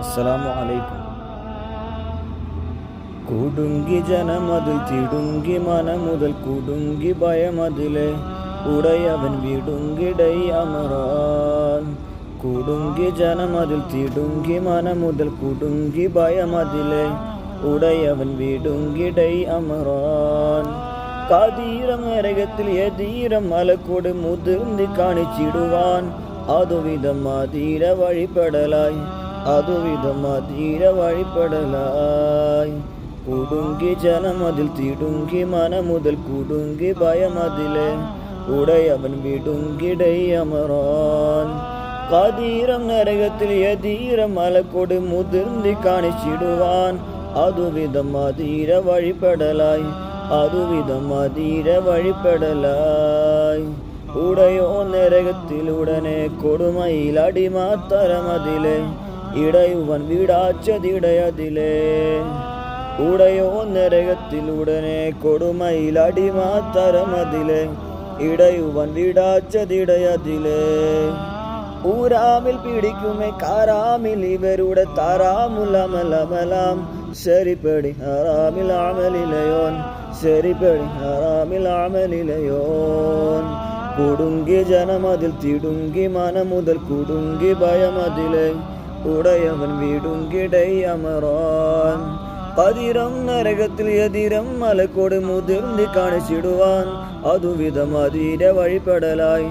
അസ്സലാമു അലൈക്കും. കുടുങ്ങി ജനമതിൽ തിടുങ്ങി മനമുതൽ കുടുങ്ങി ഭയമതിലെ ഉടയവൻ വിടുങ്കിടൈ അമറാൻ. കുടുങ്ങി ജനമതിൽ തിടുങ്ങി മനമുതൽ കുടുങ്ങി ഭയമതിലെ ഉടയവൻ വിടുങ്കിടൈ അമറാൻ. കാതീരം നരകത്തിൽ യതീരം മലക്കോട് മുതിർന്നി കാണിച്ചിടുവാൻ അതുവിധം അതീര വഴിപ്പെടലായി കുടുങ്ങി ജനമതിൽ തിടുങ്ങി മനമുതൽ കുടുങ്ങി ഭയമതിലെ ഉടയവൻ വിടുങ്കിടൈ അമറാൻ. കാതീരം നരകത്തിൽ യതീരം മലക്കോട് മുതിർന്നി കാണിച്ചിടുവാൻ അതുവിധം അതീര വഴിപ്പെടലായി ഉടയോ നരകത്തിലുടനെ കൊടുമയിൽ അടിമാത്തരമതിലെ ഇടയുവൻ വീടാച്ചതിടയതിലെ. ഉടയോ നരകത്തിലുടനെ കൊടുമയിൽ അടിമാത്തരമതിലെ ഇടയുവൻ വീടാച്ചതിടയതിലെ. ഊരാമിൽ പിടിക്കുമേ കാരാമിൽ ഇവരുടെ താരാമുലമലമലാം ശരിപ്പടി ഹറാമിൽ അമലിലയോൻ. കുടുങ്ങി ജനമതിൽ തിടുങ്ങി മനമുതൽ കുടുങ്ങി ഭയമതിലെ ഉടയവൻ വിടുങ്കിടൈ അമറാൻ. പതിരം നരകത്തിൽ യതിരം മലക്കോട് മുതിർന്നി കാണിച്ചിടുവാൻ അതുവിധം അതീര വഴിപ്പെടലായി